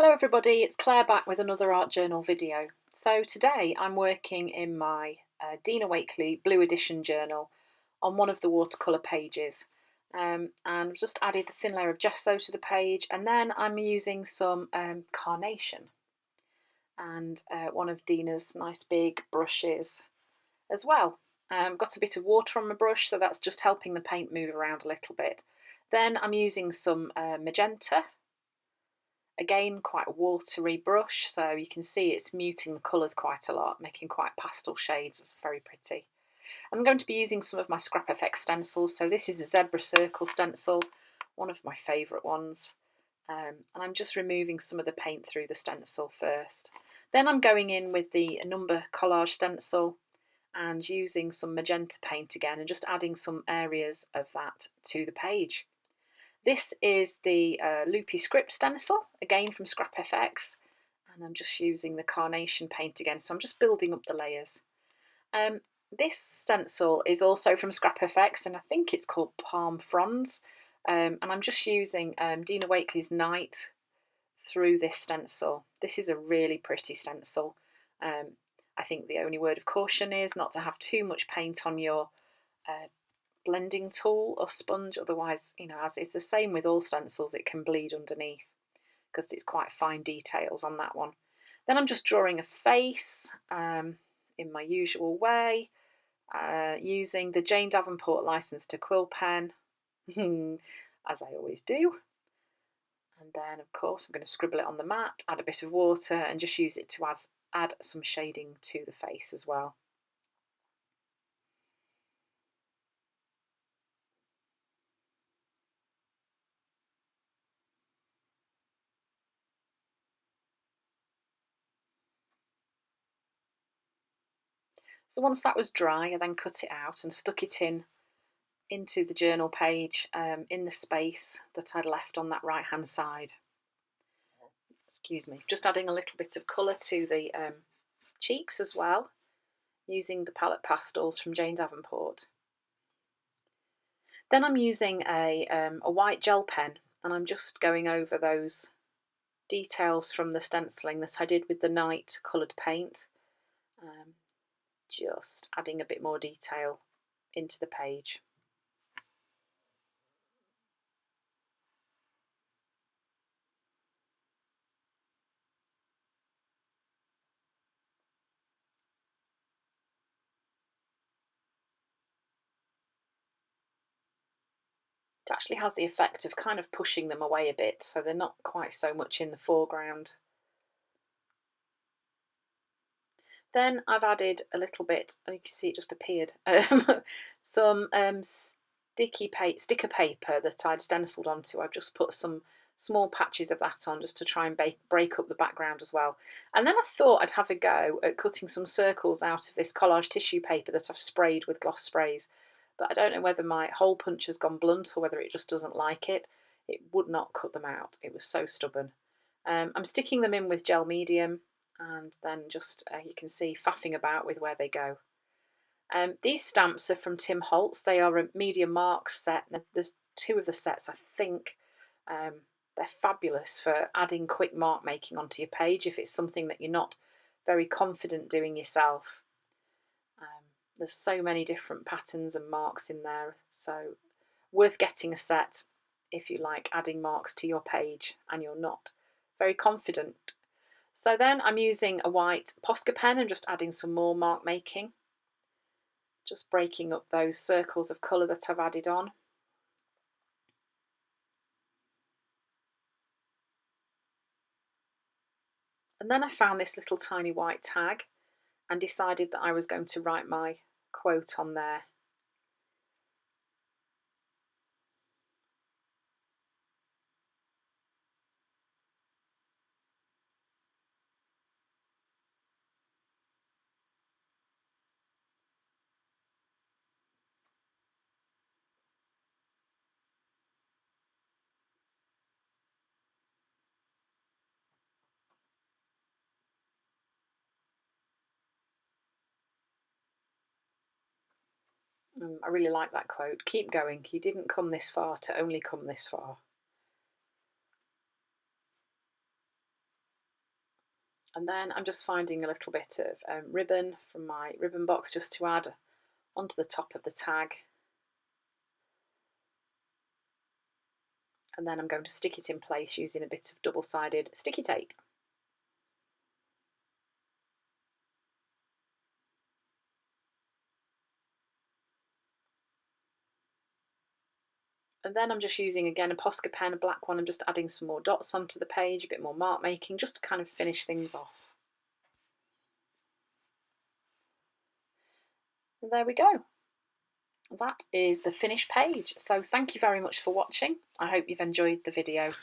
Hello everybody, it's Claire back with another art journal video. So today I'm working in my Dina Wakley Blue Edition journal on one of the watercolour pages, and I've just added a thin layer of gesso to the page, and then I'm using some carnation and one of Dina's nice big brushes as well. Got a bit of water on my brush, so that's just helping the paint move around a little bit. Then I'm using some magenta. Again, quite a watery brush, so you can see it's muting the colours quite a lot, making quite pastel shades. It's very pretty. I'm going to be using some of my Scrap FX stencils. So this is a zebra circle stencil, one of my favourite ones. And I'm just removing some of the paint through the stencil first. Then I'm going in with the number collage stencil and using some magenta paint again and just adding some areas of that to the page. This is the Loopy script stencil, again from Scrap FX, and I'm just using the carnation paint again, so I'm just building up the layers. This stencil is also from Scrap FX, and I think it's called Palm Fronds, and I'm just using Dina Wakley's Night through this stencil. This is a really pretty stencil. I think the only word of caution is not to have too much paint on your blending tool or sponge, otherwise, as is the same with all stencils, it can bleed underneath because it's quite fine details on that one. Then I'm just drawing a face in my usual way, using the Jane Davenport License to Quill pen, as I always do. And then, of course, I'm going to scribble it on the mat, add a bit of water, and just use it to add some shading to the face as well. So once that was dry, I then cut it out and stuck it into the journal page in the space that I'd left on that right hand side. Excuse me, just adding a little bit of colour to the cheeks as well, using the palette pastels from Jane Davenport. Then I'm using a white gel pen, and I'm just going over those details from the stenciling that I did with the night coloured paint, just adding a bit more detail into the page. It actually has the effect of kind of pushing them away a bit, so they're not quite so much in the foreground. Then I've added a little bit, and you can see it just appeared, some sticker paper that I'd stenciled onto. I've just put some small patches of that on just to try and break up the background as well. And then I thought I'd have a go at cutting some circles out of this collage tissue paper that I've sprayed with gloss sprays. But I don't know whether my hole punch has gone blunt or whether it just doesn't like it. It would not cut them out. It was so stubborn. I'm sticking them in with gel medium, and then just, you can see, faffing about with where they go. These stamps are from Tim Holtz. They are a medium marks set. There's two of the sets, I think. They're fabulous for adding quick mark making onto your page if it's something that you're not very confident doing yourself. There's so many different patterns and marks in there, so worth getting a set if you like adding marks to your page and you're not very confident. So then I'm using a white Posca pen and just adding some more mark making, just breaking up those circles of colour that I've added on. And then I found this little tiny white tag and decided that I was going to write my quote on there. I really like that quote. Keep going. You didn't come this far to only come this far. And then I'm just finding a little bit of ribbon from my ribbon box just to add onto the top of the tag. And then I'm going to stick it in place using a bit of double-sided sticky tape. And then I'm just using, again, a Posca pen, a black one. I'm just adding some more dots onto the page, a bit more mark making, just to kind of finish things off. And there we go. That is the finished page. So thank you very much for watching. I hope you've enjoyed the video.